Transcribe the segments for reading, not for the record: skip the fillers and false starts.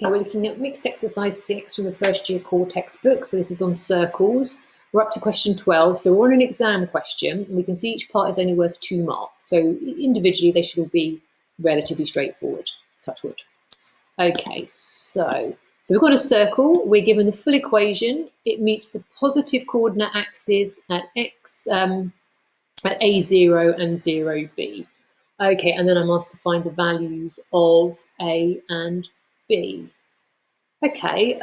Okay, we're looking at mixed exercise 6 from the first year core textbook. So this is on circles. We're up to question 12. So we're on an exam question, and we can see each part is only worth 2 marks. So individually, they should all be relatively straightforward. Touch wood. Okay, so we've got a circle. We're given the full equation. It meets the positive coordinate axes at x at a0 and 0b. Okay, and then I'm asked to find the values of a and b. Okay,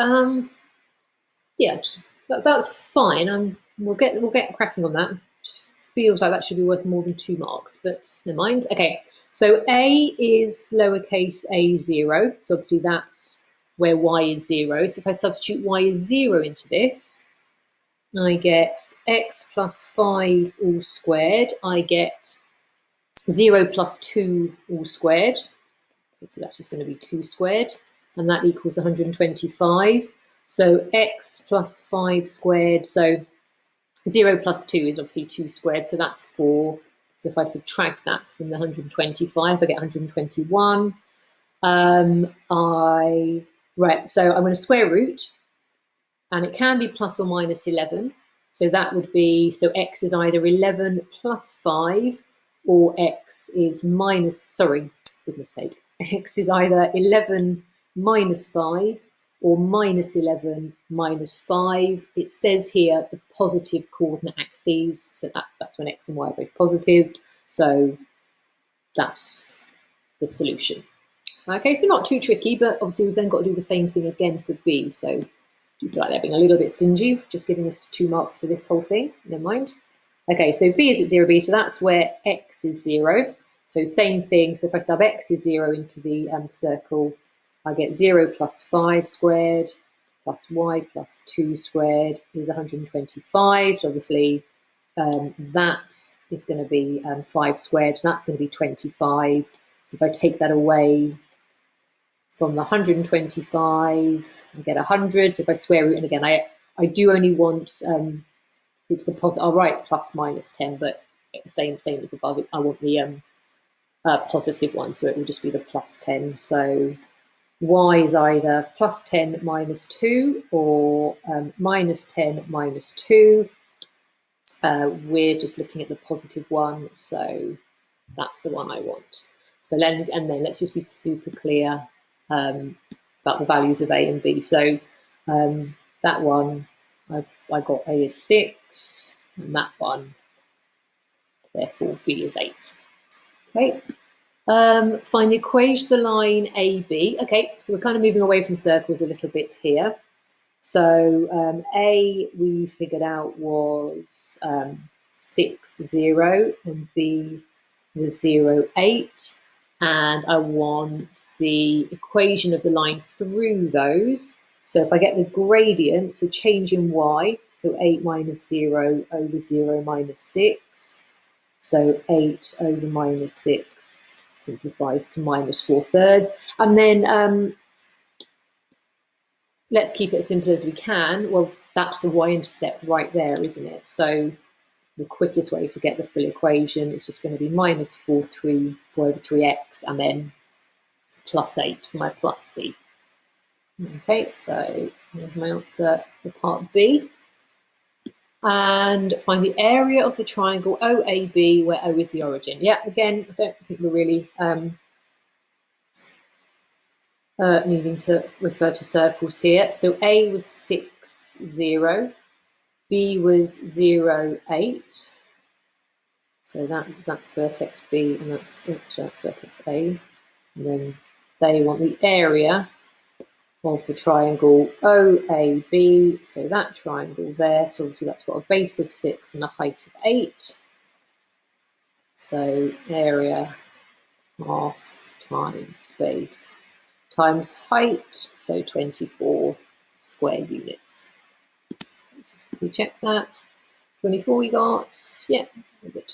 yeah, that's fine. We'll get cracking on that. Just feels like that should be worth more than 2 marks, but never mind. Okay, so a is lowercase a0, so obviously that's where y is 0. So if I substitute y is 0 into this, I get x plus 5 all squared. I get 0 plus 2 all squared. So that's just going to be 2 squared, and that equals 125. So x plus 5 squared, so 0 plus 2 is obviously 2 squared, so that's 4. So if I subtract that from the 125, I get 121. Right, so I'm going to square root, and it can be plus or minus 11. So that would be, so x is either 11 plus 5, or x is minus, sorry, goodness sake, x is either 11 minus 5 or minus 11 minus 5. It says here the positive coordinate axes, so that's when x and y are both positive. So that's the solution. Okay, so not too tricky, but obviously we've then got to do the same thing again for b. So do you feel like they're being a little bit stingy, just giving us 2 marks for this whole thing? Never mind. Okay, so b is at 0b, so that's where x is 0. So same thing, so if I sub x is 0 into the circle, I get 0 plus 5 squared plus y plus 2 squared is 125. So obviously that is going to be 5 squared, so that's going to be 25. So if I take that away from the 125, I get 100. So if I square root, and again, I do only want, it's the positive, I'll write plus minus 10, but same as above, I want the positive one, so it will just be the plus 10. So y is either plus 10 minus 2 or minus 10 minus 2. We're just looking at the positive one, so that's the one I want. So then, and then let's just be super clear about the values of a and b. So that one, I got a is 6, and that one, therefore b is 8. Okay. Find the equation of the line AB. Okay, so we're kind of moving away from circles a little bit here. So A we figured out was 6, 0, and B was 0, 8. And I want the equation of the line through those. So if I get the gradient, so change in y, so 8 minus 0 over 0 minus 6. So 8 over minus 6 simplifies to minus 4/3. And then let's keep it as simple as we can. Well, that's the y-intercept right there, isn't it? So the quickest way to get the full equation is just going to be minus 4 over 3x, and then plus 8 for my plus c. Okay, so here's my answer for part B. And find the area of the triangle OAB, where O is the origin. Yeah, again, I don't think we're really needing to refer to circles here. So A was 6, 0. B was 0, 8. So that's vertex B, and that's vertex A. And then they want the area of the triangle OAB, so that triangle there, so obviously that's got a base of 6 and a height of 8. So area half times base times height, so 24 square units. Let's just quickly check that. 24 we got, yeah, good.